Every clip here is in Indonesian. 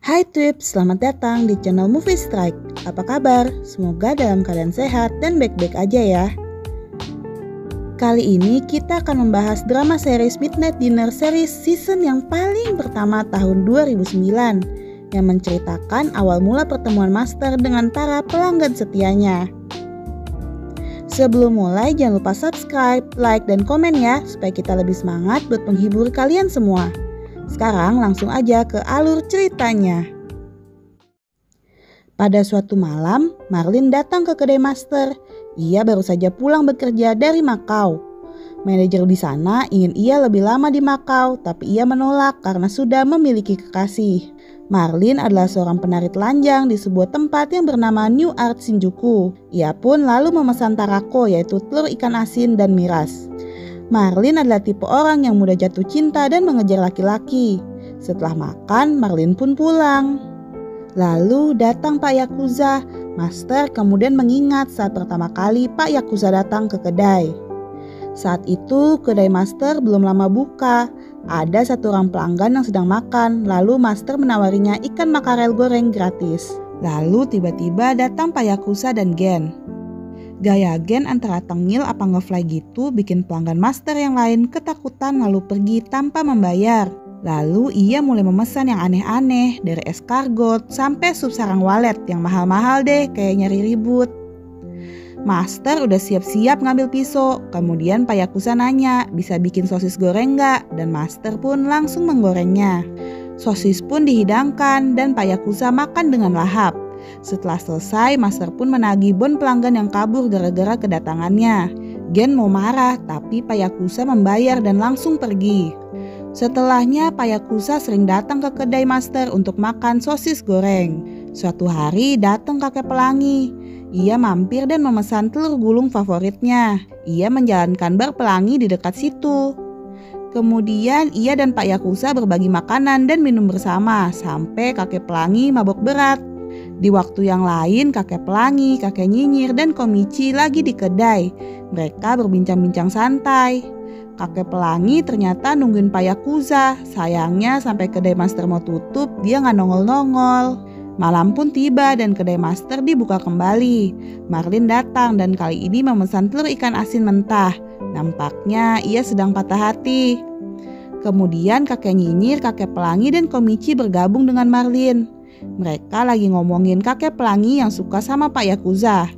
Hai Trips, selamat datang di channel Movie Strike. Apa kabar? Semoga dalam keadaan sehat dan baik-baik aja ya. Kali ini kita akan membahas drama series Midnight Dinner series season yang paling pertama tahun 2009 yang menceritakan awal mula pertemuan Master dengan para pelanggan setianya. Sebelum mulai jangan lupa subscribe, like, dan komen ya supaya kita lebih semangat buat menghibur kalian semua. Sekarang langsung aja ke alur ceritanya. Pada suatu malam, Marlin datang ke kedai Master. Ia baru saja pulang bekerja dari Makau. Manajer di sana ingin ia lebih lama di Makau, tapi ia menolak karena sudah memiliki kekasih. Marlin adalah seorang penari telanjang di sebuah tempat yang bernama New Art Shinjuku. Ia pun lalu memesan tarako, yaitu telur ikan asin dan miras. Marlin adalah tipe orang yang mudah jatuh cinta dan mengejar laki-laki. Setelah makan, Marlin pun pulang. Lalu datang Pak Yakuza. Master kemudian mengingat saat pertama kali Pak Yakuza datang ke kedai. Saat itu kedai Master belum lama buka. Ada satu orang pelanggan yang sedang makan. Lalu Master menawarinya ikan makarel goreng gratis. Lalu tiba-tiba datang Pak Yakuza dan Gen. Gaya Gen antara tengil apa ngefly gitu bikin pelanggan Master yang lain ketakutan lalu pergi tanpa membayar. Lalu ia mulai memesan yang aneh-aneh dari escargot sampai sup sarang walet yang mahal-mahal deh kayak nyari ribut. Master udah siap-siap ngambil pisau. Kemudian Pak Yakuza nanya bisa bikin sosis goreng gak? Dan Master pun langsung menggorengnya. Sosis pun dihidangkan dan Pak Yakuza makan dengan lahap. Setelah selesai, Master pun menagih bon pelanggan yang kabur gara-gara kedatangannya. Gen mau marah, tapi Pak Yakuza membayar dan langsung pergi. Setelahnya, Pak Yakuza sering datang ke kedai Master untuk makan sosis goreng. Suatu hari datang kakek pelangi. Ia mampir dan memesan telur gulung favoritnya. Ia menjalankan bar pelangi di dekat situ. Kemudian ia dan Pak Yakuza berbagi makanan dan minum bersama sampai kakek pelangi mabok berat. Di waktu yang lain kakek pelangi, kakek nyinyir, dan Komichi lagi di kedai. Mereka berbincang-bincang santai. Kakek pelangi ternyata nungguin Pak Yakuza. Sayangnya sampai kedai Master mau tutup dia gak nongol-nongol. Malam pun tiba dan kedai Master dibuka kembali. Marlin datang dan kali ini memesan telur ikan asin mentah. Nampaknya ia sedang patah hati. Kemudian kakek nyinyir, kakek pelangi, dan Komichi bergabung dengan Marlin. Mereka lagi ngomongin kakek pelangi yang suka sama Pak Yakuza.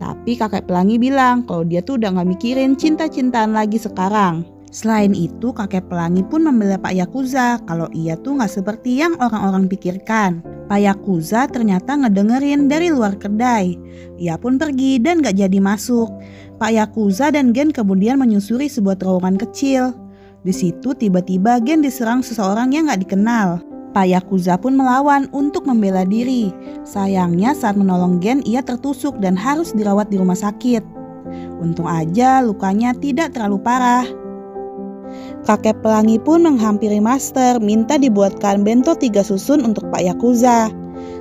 Tapi kakek pelangi bilang kalau dia tuh udah gak mikirin cinta-cintaan lagi sekarang. Selain itu kakek pelangi pun membela Pak Yakuza kalau ia tuh gak seperti yang orang-orang pikirkan. Pak Yakuza ternyata ngedengerin dari luar kedai. Ia pun pergi dan gak jadi masuk. Pak Yakuza dan Gen kemudian menyusuri sebuah terowongan kecil. Di situ tiba-tiba Gen diserang seseorang yang gak dikenal. Pak Yakuza pun melawan untuk membela diri. Sayangnya saat menolong Gen ia tertusuk dan harus dirawat di rumah sakit. Untung aja lukanya tidak terlalu parah. Kakek pelangi pun menghampiri Master minta dibuatkan bento 3 susun untuk Pak Yakuza.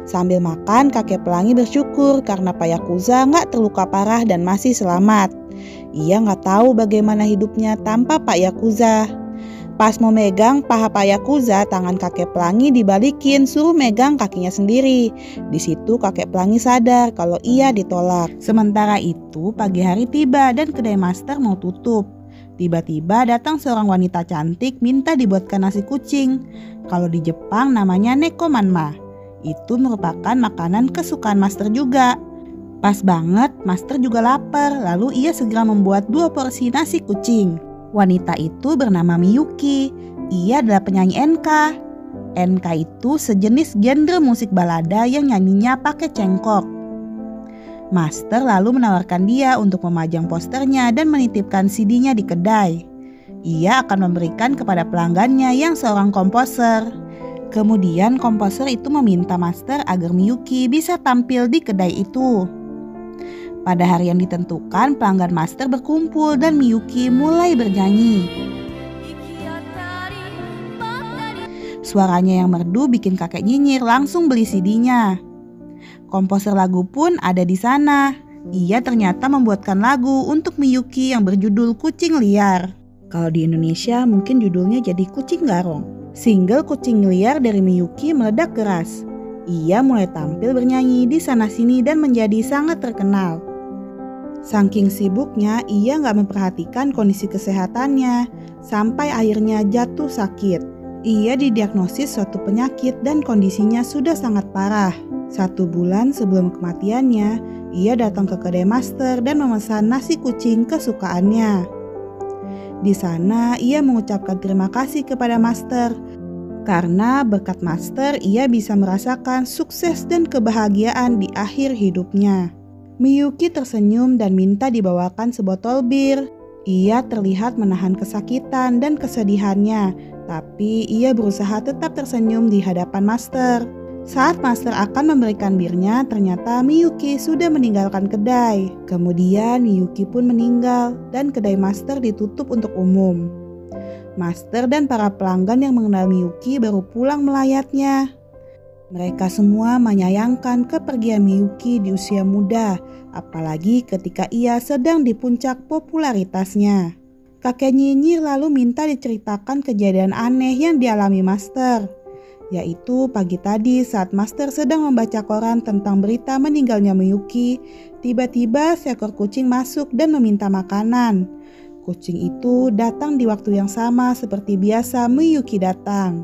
Sambil makan kakek pelangi bersyukur karena Pak Yakuza gak terluka parah dan masih selamat. Ia gak tahu bagaimana hidupnya tanpa Pak Yakuza. Pas mau megang paha Pak Yakuza, tangan kakek pelangi dibalikin suruh megang kakinya sendiri. Di situ kakek pelangi sadar kalau ia ditolak. Sementara itu pagi hari tiba dan kedai Master mau tutup. Tiba-tiba datang seorang wanita cantik minta dibuatkan nasi kucing. Kalau di Jepang namanya nekomanma. Itu merupakan makanan kesukaan Master juga. Pas banget Master juga lapar, lalu ia segera membuat 2 porsi nasi kucing. Wanita itu bernama Miyuki. Ia adalah penyanyi NK. NK itu sejenis genre musik balada yang nyanyinya pakai cengkok. Master lalu menawarkan dia untuk memajang posternya dan menitipkan CD-nya di kedai. Ia akan memberikan kepada pelanggannya yang seorang komposer. Kemudian komposer itu meminta Master agar Miyuki bisa tampil di kedai itu. Pada hari yang ditentukan, pelanggan Master berkumpul dan Miyuki mulai bernyanyi. Suaranya yang merdu bikin kakek nyinyir langsung beli CD-nya. Komposer lagu pun ada di sana. Ia ternyata membuatkan lagu untuk Miyuki yang berjudul Kucing Liar. Kalau di Indonesia mungkin judulnya jadi Kucing Garong. Single Kucing Liar dari Miyuki meledak keras. Ia mulai tampil bernyanyi di sana-sini dan menjadi sangat terkenal. Saking sibuknya, ia nggak memperhatikan kondisi kesehatannya, sampai akhirnya jatuh sakit. Ia didiagnosis suatu penyakit dan kondisinya sudah sangat parah. 1 bulan sebelum kematiannya, ia datang ke kedai master dan memesan nasi kucing kesukaannya. Di sana, ia mengucapkan terima kasih kepada master. Karena berkat master, ia bisa merasakan sukses dan kebahagiaan di akhir hidupnya. Miyuki tersenyum dan minta dibawakan sebotol bir. Ia terlihat menahan kesakitan dan kesedihannya, tapi ia berusaha tetap tersenyum di hadapan master. Saat master akan memberikan birnya, ternyata Miyuki sudah meninggalkan kedai. Kemudian Miyuki pun meninggal dan kedai master ditutup untuk umum. Master dan para pelanggan yang mengenal Miyuki baru pulang melayatnya. Mereka semua menyayangkan kepergian Miyuki di usia muda, apalagi ketika ia sedang di puncak popularitasnya. Kakek nyinyir lalu minta diceritakan kejadian aneh yang dialami master. Yaitu pagi tadi saat master sedang membaca koran tentang berita meninggalnya Miyuki, tiba-tiba seekor kucing masuk dan meminta makanan. Kucing itu datang di waktu yang sama seperti biasa Miyuki datang.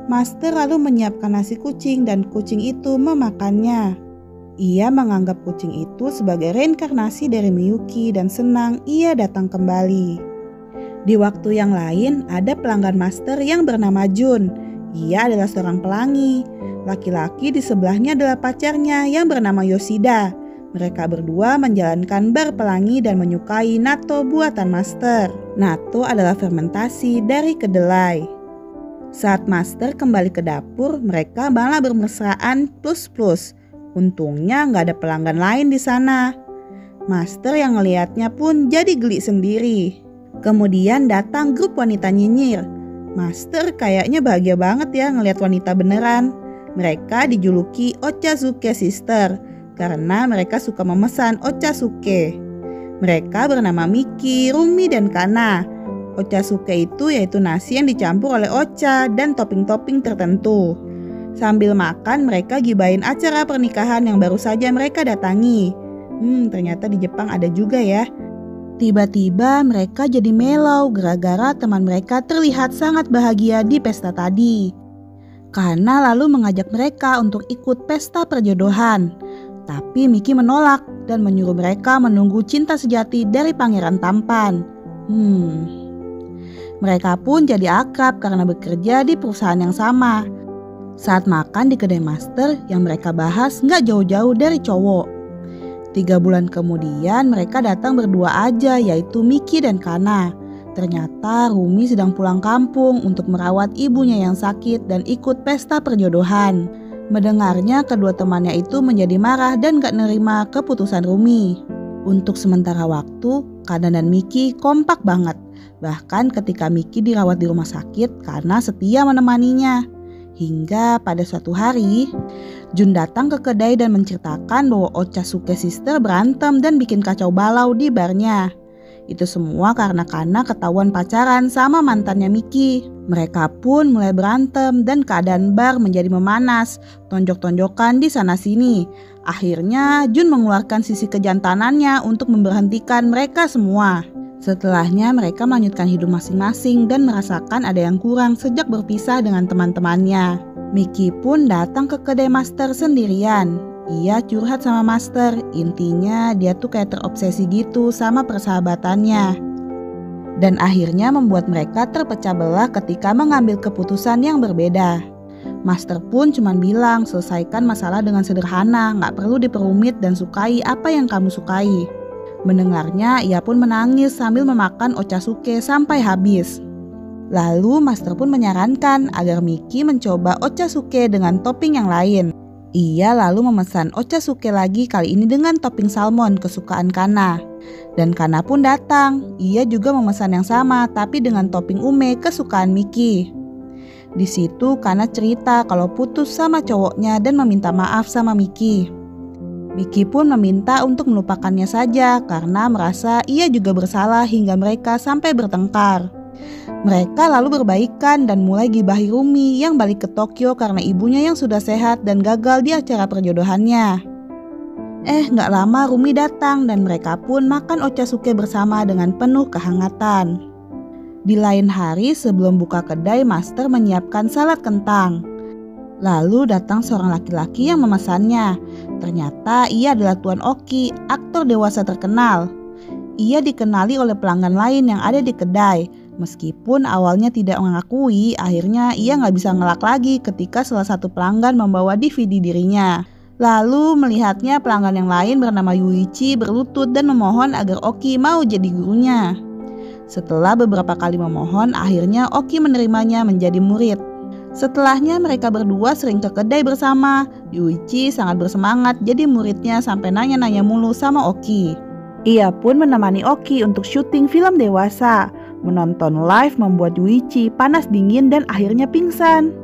Master lalu menyiapkan nasi kucing dan kucing itu memakannya. Ia menganggap kucing itu sebagai reinkarnasi dari Miyuki dan senang ia datang kembali. Di waktu yang lain ada pelanggan master yang bernama Jun. Ia adalah seorang pelangi. Laki-laki di sebelahnya adalah pacarnya yang bernama Yoshida. Mereka berdua menjalankan bar pelangi dan menyukai natto buatan master. Natto adalah fermentasi dari kedelai. Saat master kembali ke dapur, mereka malah bermesraan plus-plus. Untungnya nggak ada pelanggan lain di sana. Master yang ngelihatnya pun jadi geli sendiri. Kemudian datang grup wanita nyinyir. Master kayaknya bahagia banget ya ngelihat wanita beneran. Mereka dijuluki Ochazuke Sister karena mereka suka memesan ochazuke. Mereka bernama Miki, Rumi, dan Kana. Ochazuke itu yaitu nasi yang dicampur oleh ocha dan topping-topping tertentu. Sambil makan mereka gibahin acara pernikahan yang baru saja mereka datangi. Ternyata di Jepang ada juga ya. Tiba-tiba mereka jadi melau gara-gara teman mereka terlihat sangat bahagia di pesta tadi. Kana lalu mengajak mereka untuk ikut pesta perjodohan. Tapi Miki menolak dan menyuruh mereka menunggu cinta sejati dari pangeran tampan. Mereka pun jadi akrab karena bekerja di perusahaan yang sama. Saat makan di kedai master, yang mereka bahas nggak jauh-jauh dari cowok. 3 bulan kemudian mereka datang berdua aja, yaitu Miki dan Kana. Ternyata Rumi sedang pulang kampung untuk merawat ibunya yang sakit dan ikut pesta perjodohan. Mendengarnya kedua temannya itu menjadi marah dan gak nerima keputusan Rumi. Untuk sementara waktu, Kana dan Miki kompak banget. Bahkan ketika Miki dirawat di rumah sakit karena setia menemaninya. Hingga pada suatu hari, Jun datang ke kedai dan menceritakan bahwa Ochazuke Sister berantem dan bikin kacau balau di barnya. Itu semua karena Kana ketahuan pacaran sama mantannya Miki. Mereka pun mulai berantem dan keadaan bar menjadi memanas, tonjok-tonjokan di sana-sini. Akhirnya Jun mengeluarkan sisi kejantanannya untuk memberhentikan mereka semua. Setelahnya mereka melanjutkan hidup masing-masing dan merasakan ada yang kurang sejak berpisah dengan teman-temannya. Miki pun datang ke kedai master sendirian. Ia curhat sama master, intinya dia tuh kayak terobsesi gitu sama persahabatannya. Dan akhirnya membuat mereka terpecah belah ketika mengambil keputusan yang berbeda. Master pun cuma bilang selesaikan masalah dengan sederhana, gak perlu diperumit dan sukai apa yang kamu sukai. Mendengarnya, ia pun menangis sambil memakan ochazuke sampai habis. Lalu Master pun menyarankan agar Miki mencoba ochazuke dengan topping yang lain. Ia lalu memesan ochazuke lagi, kali ini dengan topping salmon kesukaan Kana. Dan Kana pun datang, ia juga memesan yang sama tapi dengan topping ume kesukaan Miki. Di situ Kana cerita kalau putus sama cowoknya dan meminta maaf sama Miki. Miki pun meminta untuk melupakannya saja karena merasa ia juga bersalah hingga mereka sampai bertengkar. Mereka lalu berbaikan dan mulai gibahi Rumi yang balik ke Tokyo karena ibunya yang sudah sehat dan gagal di acara perjodohannya. Gak lama Rumi datang dan mereka pun makan ochazuke bersama dengan penuh kehangatan. Di lain hari sebelum buka kedai, Master menyiapkan salad kentang. Lalu datang seorang laki-laki yang memesannya. Ternyata ia adalah Tuan Oki, aktor dewasa terkenal. Ia dikenali oleh pelanggan lain yang ada di kedai. Meskipun awalnya tidak mengakui, akhirnya ia gak bisa ngelak lagi ketika salah satu pelanggan membawa DVD dirinya. Lalu melihatnya pelanggan yang lain bernama Yuichi berlutut dan memohon agar Oki mau jadi gurunya. Setelah beberapa kali memohon, akhirnya Oki menerimanya menjadi murid. Setelahnya mereka berdua sering ke kedai bersama. Yuichi sangat bersemangat jadi muridnya sampai nanya-nanya mulu sama Oki. Ia pun menemani Oki untuk syuting film dewasa. Menonton live membuat Yuichi panas dingin dan akhirnya pingsan.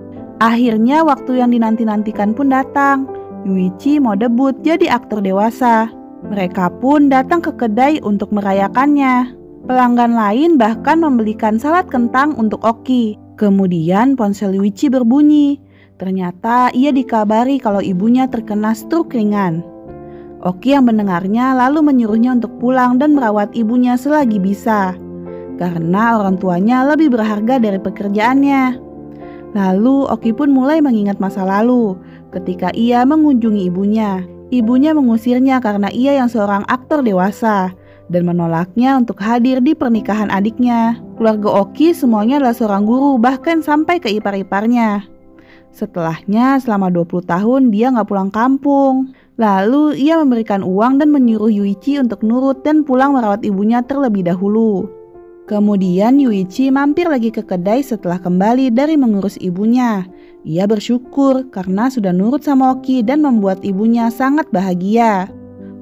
Akhirnya waktu yang dinanti-nantikan pun datang. Yuichi mau debut jadi aktor dewasa. Mereka pun datang ke kedai untuk merayakannya. Pelanggan lain bahkan membelikan salad kentang untuk Oki. Kemudian ponsel Yuichi berbunyi. Ternyata ia dikabari kalau ibunya terkena stroke ringan. Oki yang mendengarnya lalu menyuruhnya untuk pulang dan merawat ibunya selagi bisa. Karena orang tuanya lebih berharga dari pekerjaannya. Lalu Oki pun mulai mengingat masa lalu ketika ia mengunjungi ibunya. Ibunya mengusirnya karena ia yang seorang aktor dewasa dan menolaknya untuk hadir di pernikahan adiknya. Keluarga Oki semuanya adalah seorang guru, bahkan sampai ke ipar-iparnya. Setelahnya selama 20 tahun dia gak pulang kampung. Lalu ia memberikan uang dan menyuruh Yuichi untuk nurut dan pulang merawat ibunya terlebih dahulu. Kemudian Yuichi mampir lagi ke kedai setelah kembali dari mengurus ibunya. Ia bersyukur karena sudah nurut sama Oki dan membuat ibunya sangat bahagia.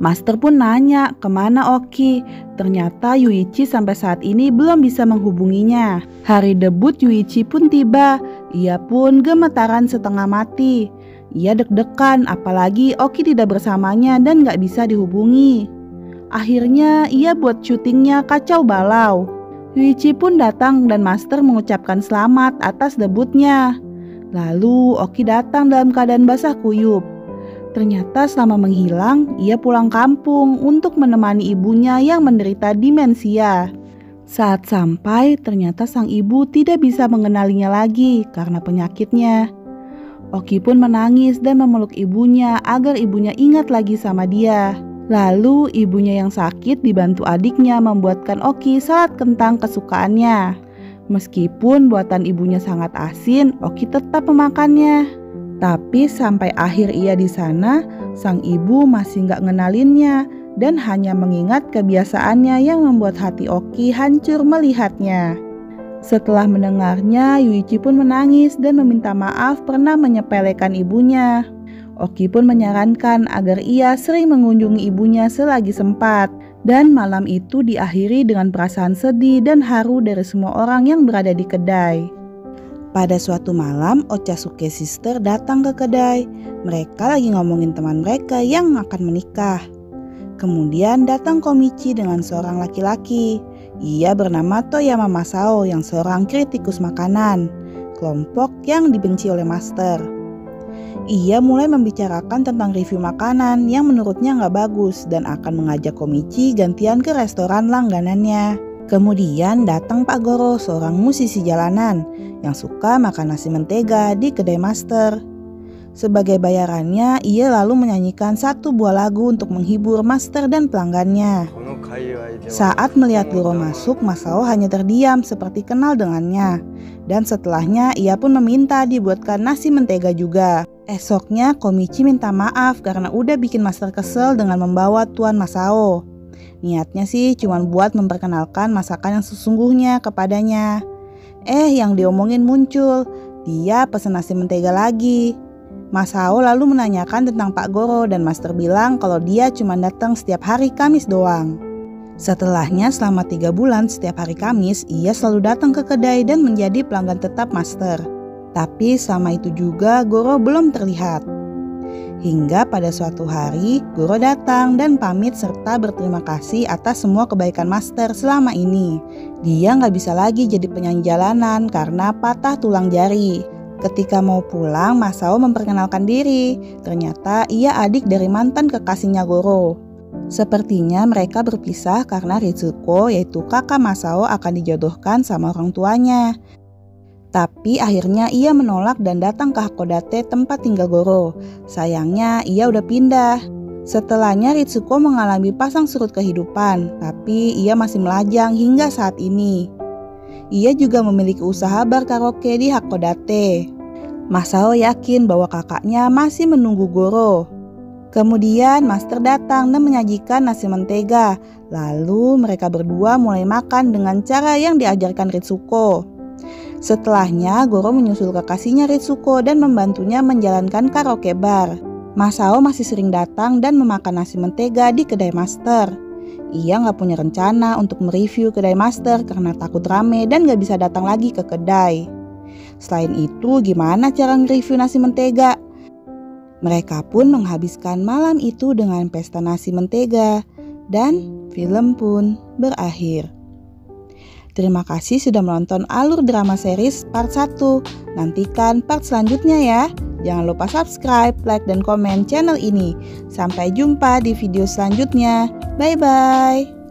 Master pun nanya kemana Oki. Ternyata Yuichi sampai saat ini belum bisa menghubunginya. Hari debut Yuichi pun tiba. Ia pun gemetaran setengah mati. Ia deg-degan apalagi Oki tidak bersamanya dan gak bisa dihubungi. Akhirnya ia buat syutingnya kacau balau. Yuichi pun datang dan Master mengucapkan selamat atas debutnya. Lalu Oki datang dalam keadaan basah kuyup. Ternyata selama menghilang, ia pulang kampung untuk menemani ibunya yang menderita demensia. Saat sampai, ternyata sang ibu tidak bisa mengenalinya lagi karena penyakitnya. Oki pun menangis dan memeluk ibunya agar ibunya ingat lagi sama dia. Lalu ibunya yang sakit dibantu adiknya membuatkan Oki salad kentang kesukaannya. Meskipun buatan ibunya sangat asin, Oki tetap memakannya. Tapi sampai akhir ia di sana, sang ibu masih gak ngenalinnya dan hanya mengingat kebiasaannya yang membuat hati Oki hancur melihatnya. Setelah mendengarnya, Yuichi pun menangis dan meminta maaf pernah menyepelekan ibunya. Oki pun menyarankan agar ia sering mengunjungi ibunya selagi sempat. Dan malam itu diakhiri dengan perasaan sedih dan haru dari semua orang yang berada di kedai. Pada suatu malam, Ochazuke Sister datang ke kedai. Mereka lagi ngomongin teman mereka yang akan menikah. Kemudian datang Komichi dengan seorang laki-laki. Ia bernama Toyama Masao yang seorang kritikus makanan, kelompok yang dibenci oleh Master. Ia mulai membicarakan tentang review makanan yang menurutnya gak bagus dan akan mengajak Komichi gantian ke restoran langganannya. Kemudian datang Pak Goro, seorang musisi jalanan yang suka makan nasi mentega di kedai Master. Sebagai bayarannya, ia lalu menyanyikan satu buah lagu untuk menghibur Master dan pelanggannya. Saat melihat Goro masuk, Masao hanya terdiam seperti kenal dengannya. Dan setelahnya ia pun meminta dibuatkan nasi mentega juga. Esoknya Komichi minta maaf karena udah bikin Master kesel dengan membawa Tuan Masao. Niatnya sih cuma buat memperkenalkan masakan yang sesungguhnya kepadanya. Yang diomongin muncul, dia pesen nasi mentega lagi. Masao lalu menanyakan tentang Pak Goro dan Master bilang kalau dia cuma datang setiap hari Kamis doang. Setelahnya selama 3 bulan setiap hari Kamis, ia selalu datang ke kedai dan menjadi pelanggan tetap Master. Tapi selama itu juga Goro belum terlihat. Hingga pada suatu hari, Goro datang dan pamit serta berterima kasih atas semua kebaikan Master selama ini. Dia nggak bisa lagi jadi penyanyi jalanan karena patah tulang jari. Ketika mau pulang, Masao memperkenalkan diri. Ternyata ia adik dari mantan kekasihnya Goro. Sepertinya mereka berpisah karena Ritsuko, yaitu kakak Masao, akan dijodohkan sama orang tuanya. Tapi akhirnya ia menolak dan datang ke Hakodate tempat tinggal Goro. Sayangnya ia udah pindah. Setelahnya Ritsuko mengalami pasang surut kehidupan, tapi ia masih melajang hingga saat ini. Ia juga memiliki usaha bar karaoke di Hakodate. Masao yakin bahwa kakaknya masih menunggu Goro. Kemudian Master datang dan menyajikan nasi mentega. Lalu mereka berdua mulai makan dengan cara yang diajarkan Ritsuko. Setelahnya Goro menyusul kekasihnya Ritsuko dan membantunya menjalankan karaoke bar. Masao masih sering datang dan memakan nasi mentega di kedai Master. Ia gak punya rencana untuk mereview kedai Master karena takut rame dan gak bisa datang lagi ke kedai. Selain itu, gimana cara nge-review nasi mentega? Mereka pun menghabiskan malam itu dengan pesta nasi mentega dan film pun berakhir. Terima kasih sudah menonton alur drama series part 1. Nantikan part selanjutnya ya. Jangan lupa subscribe, like, dan komen channel ini. Sampai jumpa di video selanjutnya. Bye-bye.